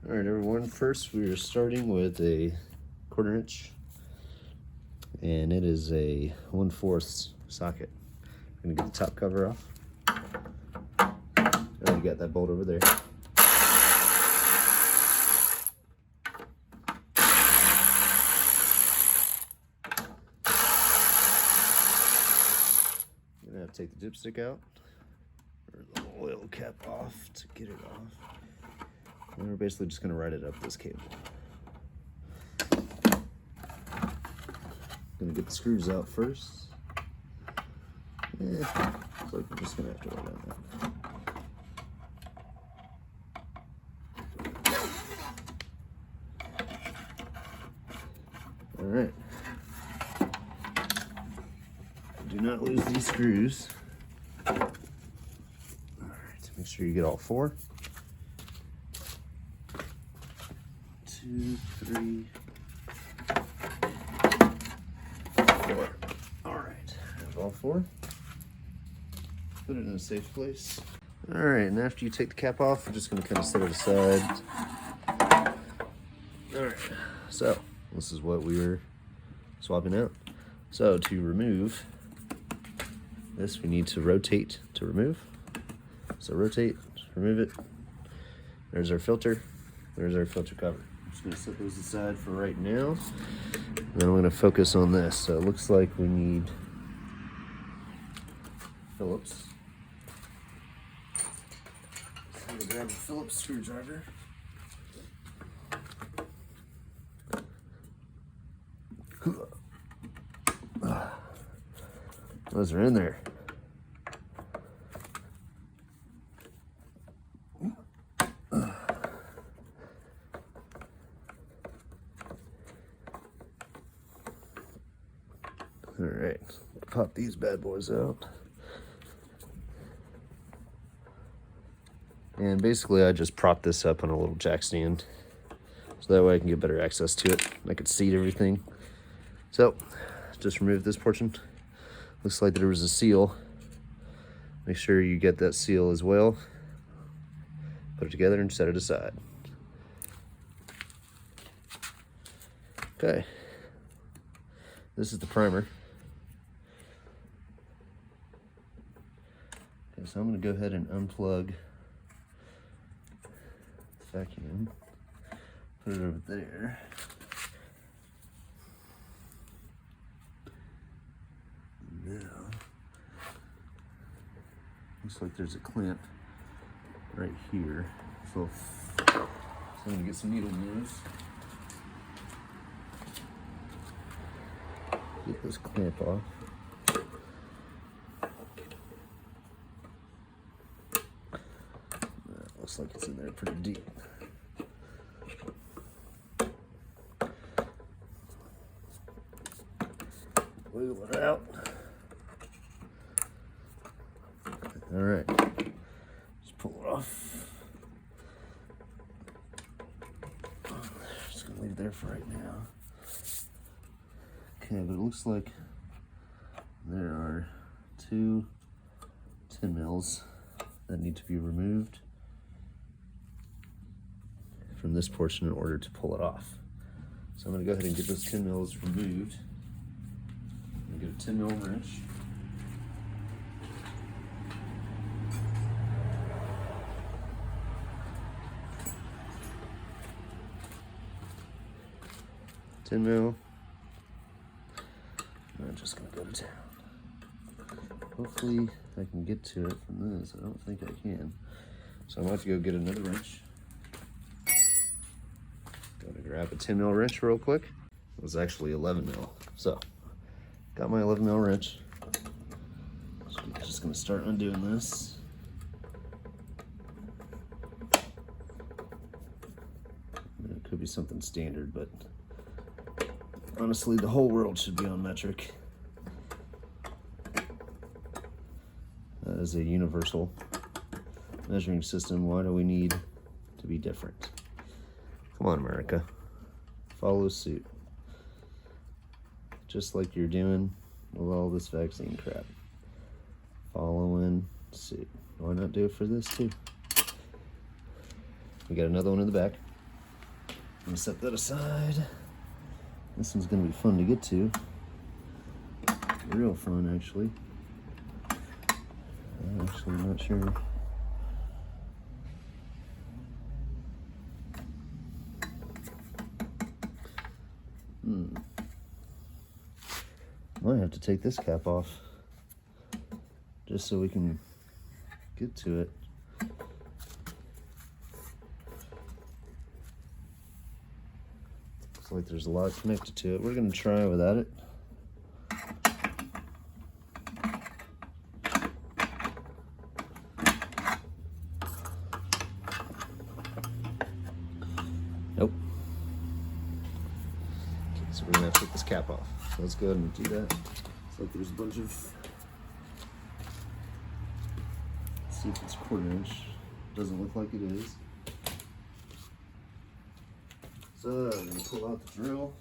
All right, everyone. First, we are starting with a 1/4 inch, and it is a 1/4 socket. I'm gonna get the top cover off. Oh, you got that bolt over there. I'm gonna have to take the dipstick out, or the oil cap off to get it off. And we're basically just gonna ride it up this cable. Gonna get the screws out first. Yeah, looks like we're just gonna have to ride on that. All right. Do not lose these screws. All right, make sure you get all 4. 2, 3, 4. All right, there's all 4. Put it in a safe place. All right, and after you take the cap off, we're just gonna kind of set it aside. All right, so this is what we're swapping out. So to remove this, we need to rotate to remove. So rotate, remove it. There's our filter. There's our filter cover. I'm just gonna set those aside for right now. And then I'm gonna focus on this. So it looks like we need Phillips. So I'm gonna grab a Phillips screwdriver. Those are in there. All right, pop these bad boys out. And basically I just prop this up on a little jack stand, so that way I can get better access to it. I can seat everything. So just remove this portion. Looks like there was a seal. Make sure you get that seal as well. Put it together and set it aside. Okay. This is the primer. Okay, so I'm going to go ahead and unplug the vacuum. Put it over there. Now, looks like there's a clamp right here. So I'm going to get some needle moves. Get this clamp off. That looks like it's in there pretty deep. Wiggle it out. All right, just pull it off. Just gonna leave it there for right now. Okay, but it looks like there are 2 10 mils that need to be removed from this portion in order to pull it off. So I'm gonna go ahead and get those 10 mils removed. I'm gonna get a 10 mil wrench. $10 I'm just gonna go to town. Hopefully I can get to it from this. I don't think I can. So I'm about to go get another wrench. Gonna grab a 10 mil wrench real quick. It was actually 11 mil. So got my 11 mil wrench. So I'm just gonna start undoing this. It could be something standard, but honestly, the whole world should be on metric. That is a universal measuring system. Why do we need to be different? Come on, America. Follow suit. Just like you're doing with all this vaccine crap. Following suit. Why not do it for this too? We got another one in the back. gonna set that aside. This one's gonna be fun to get to. Real fun, actually. I'm actually not sure. Might have to take this cap off just so we can get to it. Looks like there's a lot connected to it. We're gonna try without it. Nope. Okay, so we're gonna have to take this cap off. So let's go ahead and do that. Looks like there's a bunch of. Let's see if it's 1/4 inch. Doesn't look like it is. So I'm gonna pull out the drill.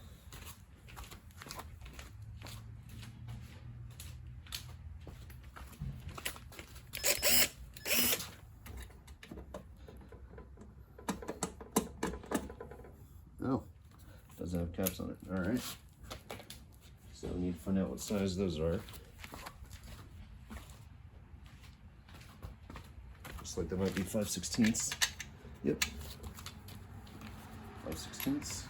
Oh, doesn't have caps on it. All right. So we need to find out what size those are. Looks like they might be 5/16. Yep. 5/16.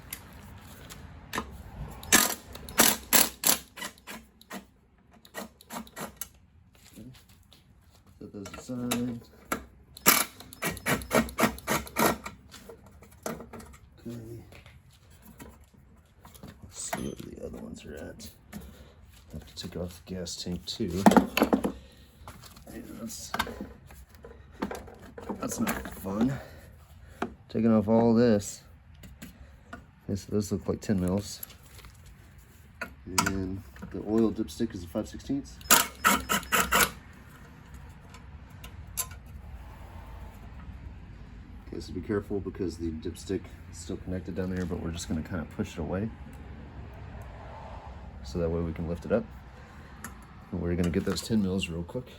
Okay. Set those aside. Okay. Let's see where the other ones are at. Have to take off the gas tank too. And that's not fun. Taking off all this. Okay, so those look like 10 mils. And the oil dipstick is a 5/16. Okay, so be careful because the dipstick is still connected down there, but we're just going to kind of push it away. So that way we can lift it up. And we're going to get those 10 mils real quick.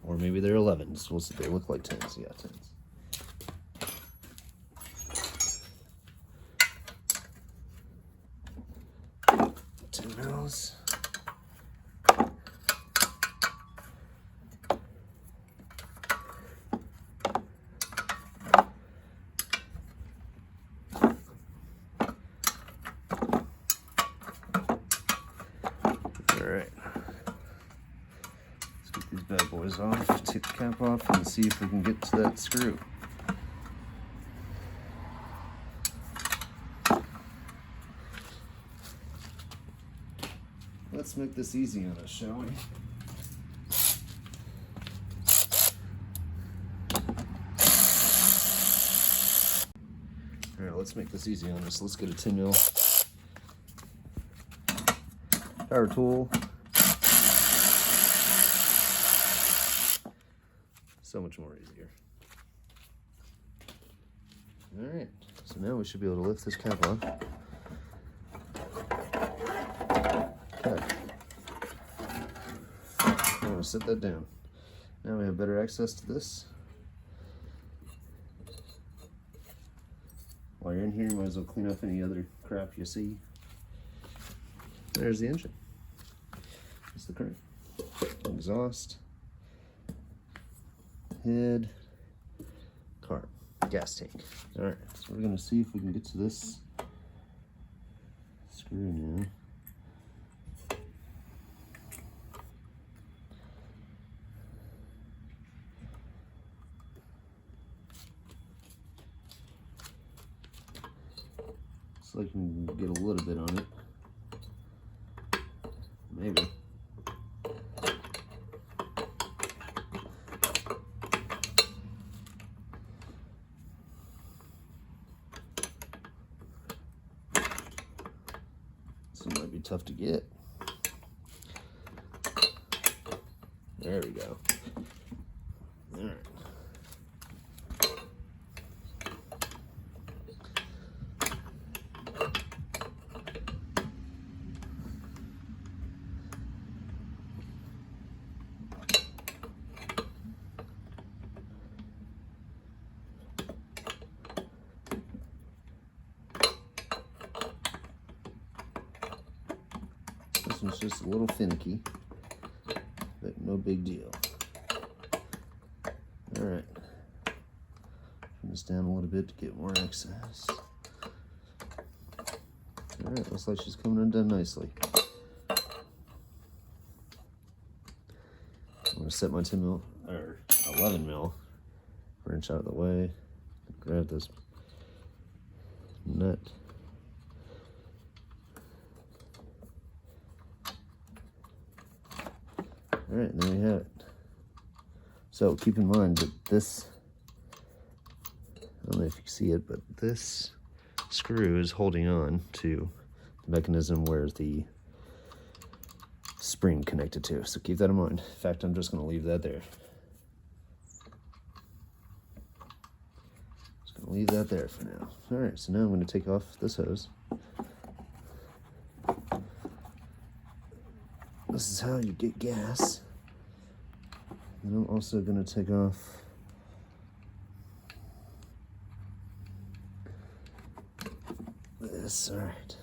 Or maybe they're 11s. We'll see. They look like 10s. Yeah, 10s. Mils. All right. Let's get these bad boys off. Take the cap off and see if we can get to that screw. Let's make this easy on us, shall we? All right, let's make this easy on us. Let's get a 10 mil power tool. So much more easier. All right, so now we should be able to lift this cap on. Okay. I'm going to set that down. Now we have better access to this. While you're in here, you might as well clean up any other crap you see. There's the engine. That's the crank. Exhaust. Head. Carb. Gas tank. Alright, so we're going to see if we can get to this screw now. Looks like we can get a little bit on it. Maybe. This one might be tough to get. There we go. All right. This one's just a little finicky, but no big deal. All right, turn this down a little bit to get more access. All right, looks like she's coming undone nicely. I'm gonna set my 10 mil or 11 mil wrench out of the way. Grab this nut. All right, and there we have it. So keep in mind that this, I don't know if you can see it, but this screw is holding on to the mechanism where the spring connected to. So keep that in mind. In fact, I'm just going to leave that there. Just going to leave that there for now. All right, so now I'm going to take off this hose. This is how you get gas. And I'm also going to take off this. All right.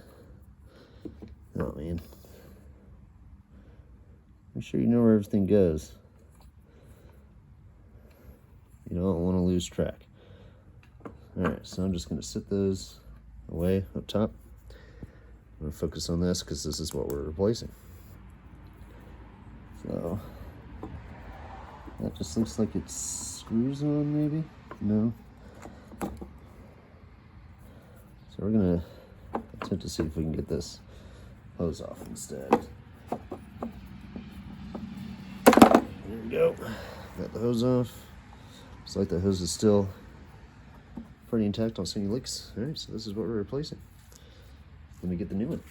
Oh man, make sure you know where everything goes. You don't want to lose track. All right, so I'm just going to sit those away up top. I'm going to focus on this because this is what we're replacing. So that just looks like it screws on, maybe? No. So we're going to attempt to see if we can get this hose off instead. There we go. Got the hose off. Looks like the hose is still pretty intact. Don't see any leaks. All right, so this is what we're replacing. Let me get the new one.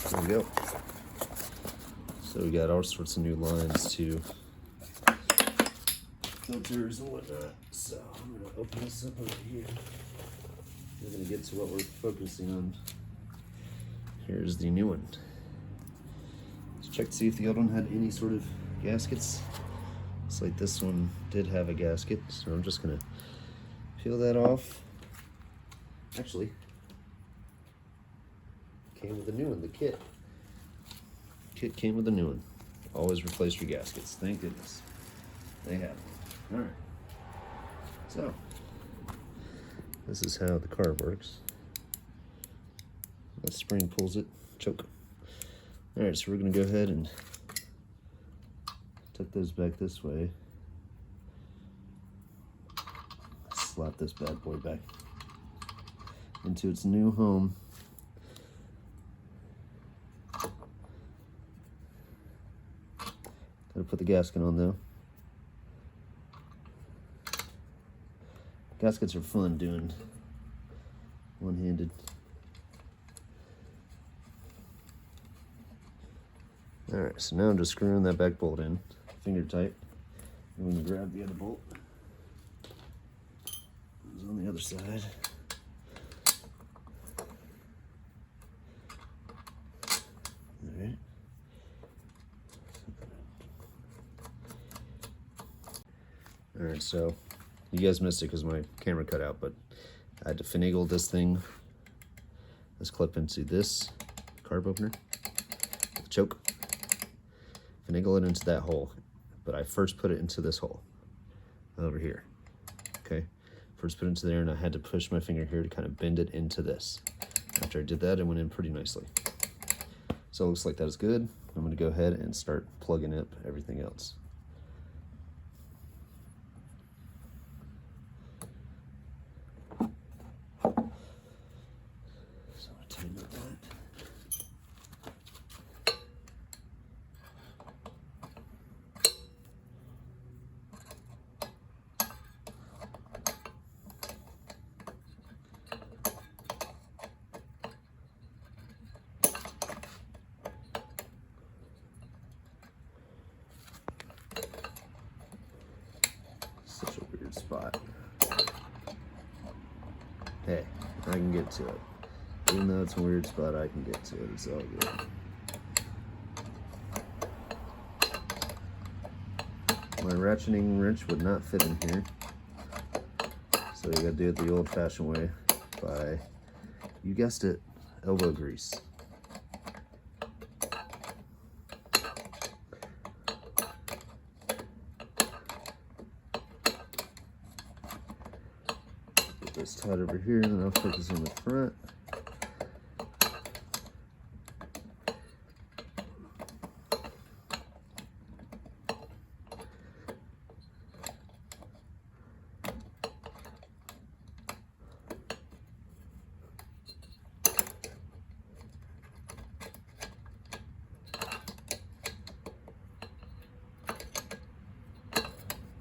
There we go. So we got all sorts of new lines to filters and whatnot. So I'm going to open this up over here. We're going to get to what we're focusing on. Here's the new one. Let's check to see if the old one had any sort of gaskets. Looks like this one did have a gasket, so I'm just going to peel that off. Actually, came with a new one, the kit. Kit came with a new one. Always replace your gaskets. Thank goodness. They have one. All right. So, this is how the carb works. The spring pulls it, choke. All right, so we're going to go ahead and tuck those back this way. Slap this bad boy back into its new home. Gotta put the gasket on though. Gaskets are fun doing one-handed. Alright, so now I'm just screwing that back bolt in, finger tight. I'm going to grab the other bolt. It's on the other side. Alright. Alright, so you guys missed it because my camera cut out, but I had to finagle this thing, this clip into this carb opener, with choke, finagle it into that hole, but I first put it into this hole over here, okay? First put it into there, and I had to push my finger here to kind of bend it into this. After I did that, it went in pretty nicely. So it looks like that is good. I'm gonna go ahead and start plugging up everything else. Such a weird spot. Hey, I can get to it. Even though it's a weird spot, I can get to it. It's all good. My ratcheting wrench would not fit in here. So you gotta do it the old-fashioned way by, you guessed it, elbow grease. Get this tied over here, and then I'll focus on the front.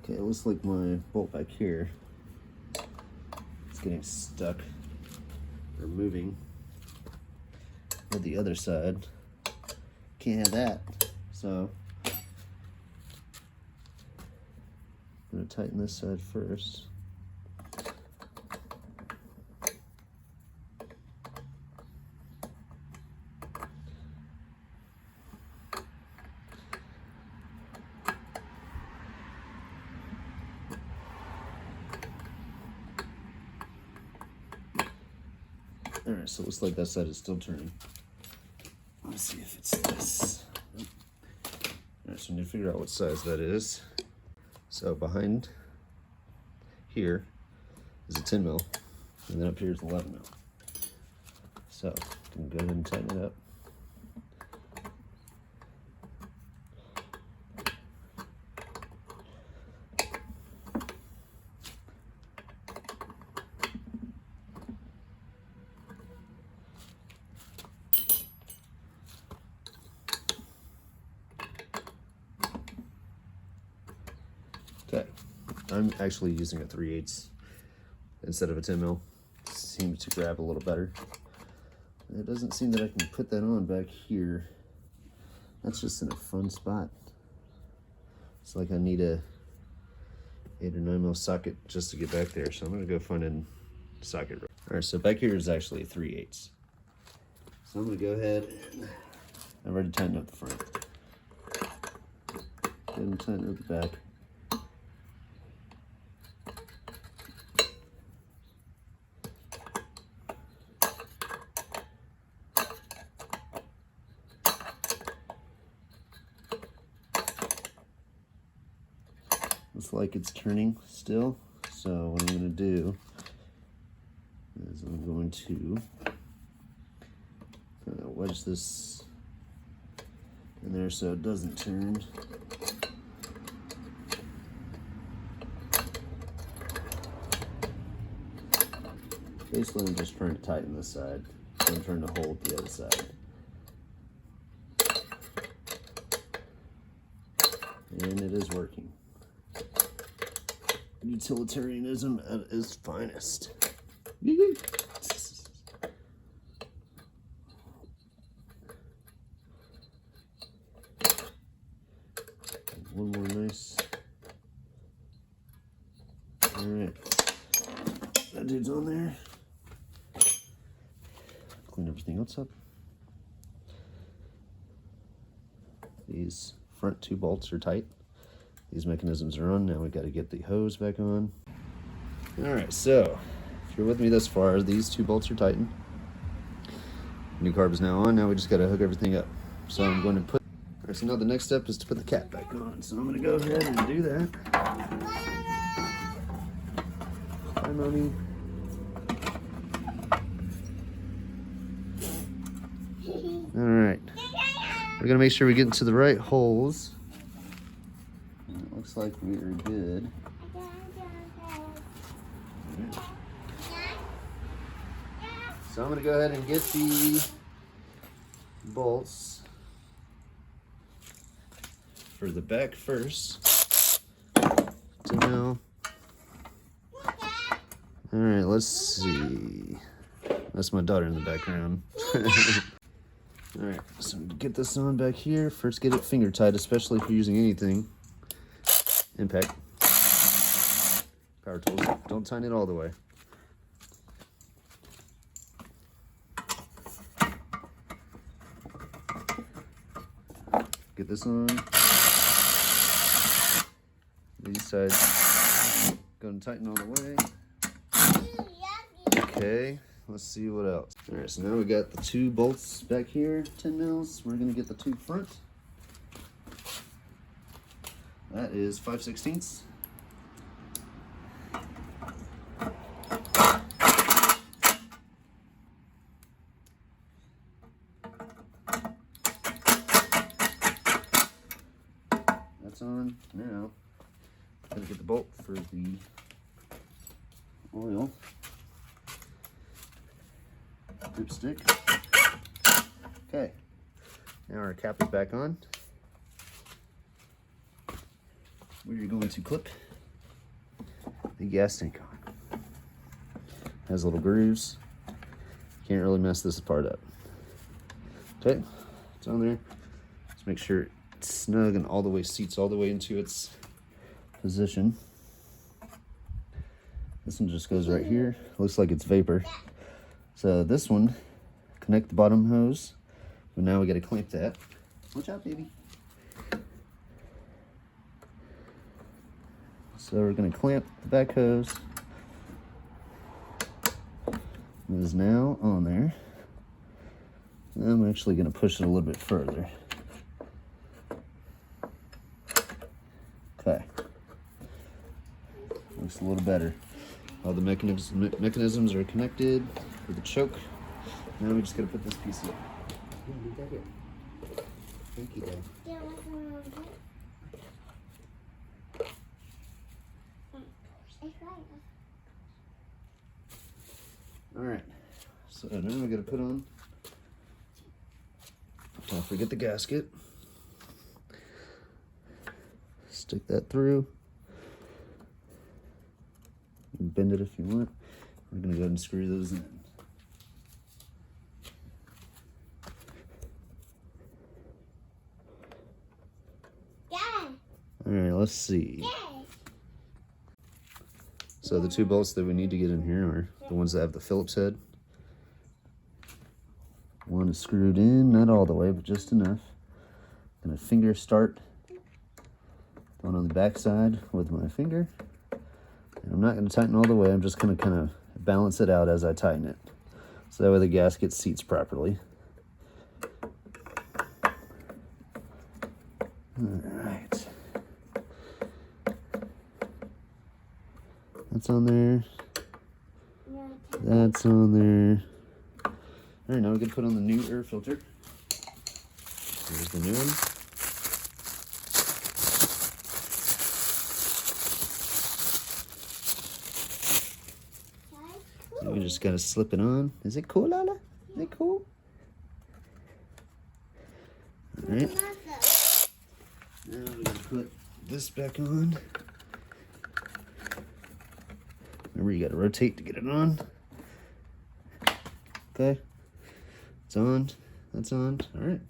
Okay, it looks like my bolt back here is getting stuck or moving. But the other side, can't have that. So I'm gonna tighten this side first. Alright, so it looks like that side is still turning. Let's see if it's this. Alright, so we need to figure out what size that is. So behind here is a 10 mil, and then up here is 11 mil. So I'm gonna go ahead and tighten it up. Okay, I'm actually using a 3/8 instead of a 10 mil. Seems to grab a little better. It doesn't seem that I can put that on back here. That's just in a fun spot. It's like I need a 8 or 9 mil socket just to get back there. So I'm gonna go find a socket. All right, so back here is actually a 3/8. So I'm gonna go ahead and I've already tightened up the front. Go ahead and tighten up the back. Looks like it's turning still, so what I'm going to do is I'm going to wedge this in there so it doesn't turn. Basically, I'm just trying to tighten this side, so I'm trying to hold the other side. And it is working. Utilitarianism at its finest. One more nice. All right, that dude's on there. Clean everything else up. These front two bolts are tight. These mechanisms are on. Now we got to get the hose back on. All right, so if you're with me this far, these two bolts are tightened. New carb is now on. Now we just got to hook everything up. So I'm going to put. All right, so now the next step is to put the cap back on. So I'm going to go ahead and do that. Hi, mommy. All right, we're going to make sure we get into the right holes. Looks like we are good. So I'm going to go ahead and get the bolts for the back first. All right, let's see. That's my daughter in the background. All right, so get this on back here. First, get it finger tight, especially if you're using anything. Impact. Power tools. Don't tighten it all the way. Get this on. These sides. Go and tighten all the way. Okay, let's see what else. All right, so now we got the 2 bolts back here, 10 mils. We're gonna get the 2 front. That is 5/16. That's on. Now, gotta get the bolt for the oil. Dipstick. Okay, now our cap is back on. Where you're going to clip the gas tank on. Has little grooves. Can't really mess this part up. Okay, it's on there. Let's make sure it's snug and all the way seats all the way into its position. This one just goes right here. Looks like it's vapor. So this one, connect the bottom hose. But now we got to clamp that. Watch out, baby. So we're going to clamp the back hose. It is now on there. And I'm actually going to push it a little bit further. Okay. Looks a little better. All the mechanisms are connected for the choke. Now we just got to put this piece in. Leave that here. Thank you, Dad. All right, so now we got to put on, don't forget the gasket, stick that through, you can bend it if you want. We're going to go ahead and screw those in. All right, let's see. So the 2 bolts that we need to get in here are the ones that have the Phillips head. One is screwed in, not all the way, but just enough. Gonna finger start going on the back side with my finger. And I'm not gonna tighten all the way, I'm just gonna kind of balance it out as I tighten it. So that way the gasket seats properly. All right. That's on there. That's on there. All right, now we're gonna put on the new air filter. Here's the new one. And we just gotta slip it on. Is it cool, Lala? Is it cool? All right. Now we're gonna put this back on. Remember, you got to rotate to get it on. Okay, it's on. That's on. All right,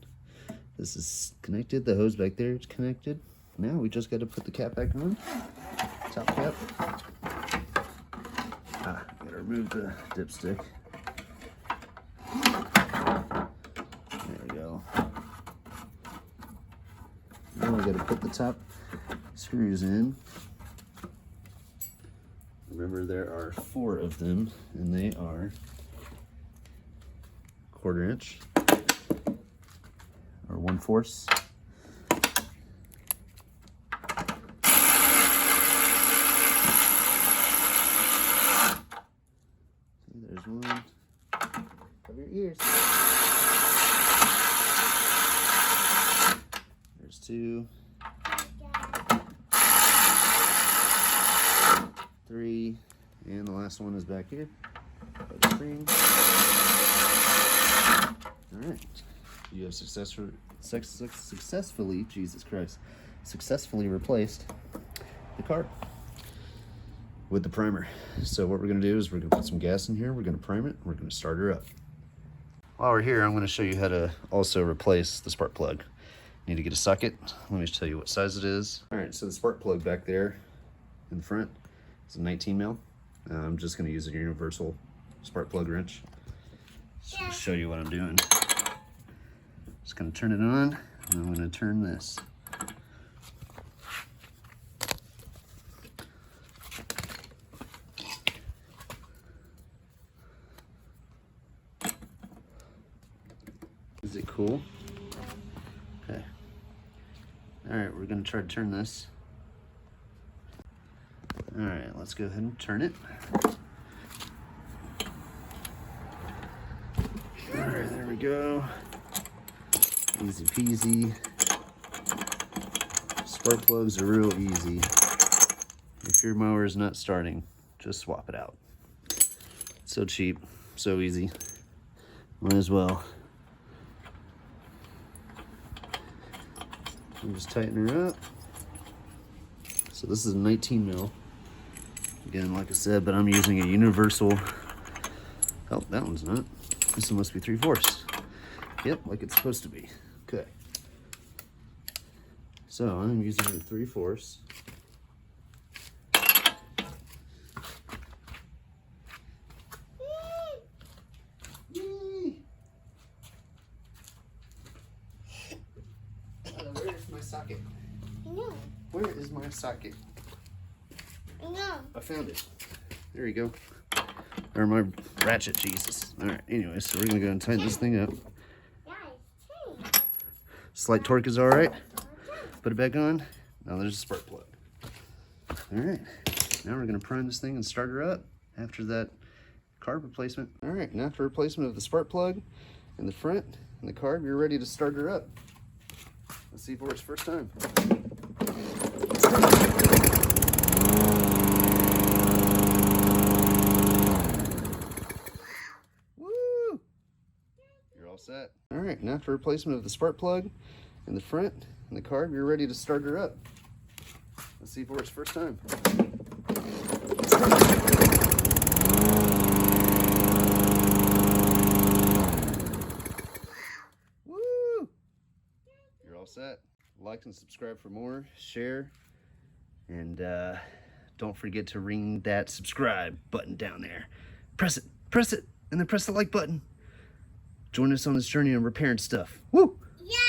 this is connected. The hose back there is connected. Now we just got to put the cap back on. Top cap. Gotta remove the dipstick. There we go. Now we got to put the top screws in. Remember, there are 4 of them, and they are 1/4 inch or 1/4. See, there's one. Cover your ears. There's 2. 3, and the last one is back here by the spring. All right, you have successfully, Jesus Christ, successfully replaced the carb with the primer. So what we're gonna do is we're gonna put some gas in here, we're gonna prime it, we're gonna start her up. While we're here, I'm gonna show you how to also replace the spark plug. You need to get a socket. Let me just tell you what size it is. All right, so the spark plug back there in the front, it's a 19 mil. I'm just going to use a universal spark plug wrench. Just to show you what I'm doing. Just going to turn it on, and I'm going to turn this. Is it cool? Okay. All right, we're gonna try to turn this. All right, let's go ahead and turn it. All right, there we go. Easy peasy. Spark plugs are real easy. If your mower is not starting, just swap it out. So cheap, so easy. Might as well. I'm just tightening her up. So this is a 19 mil. Again, like I said, but I'm using a universal. Oh, that one's not. This one must be 3/4. Yep, like it's supposed to be. Okay. So I'm using the 3/4. Where's my socket? I know. Where is my socket? I know. I found it. There you go. Or my ratchet, Jesus. All right, anyway, so we're gonna go and tighten this thing up. Slight torque is all right. Put it back on. Now there's a spark plug. All right, now we're gonna prime this thing and start her up after that carb replacement. All right, and after replacement of the spark plug in the front and the carb, you're ready to start her up. Let's see if it works first time. Woo! You're all set. All right, and after replacement of the spark plug in the front and the carb, you're ready to start her up. Let's see if it works first time. Woo! You're all set. Like and subscribe for more, share, and don't forget to ring that subscribe button down there. Press it, and then press the like button. Join us on this journey of repairing stuff. Woo! Yes.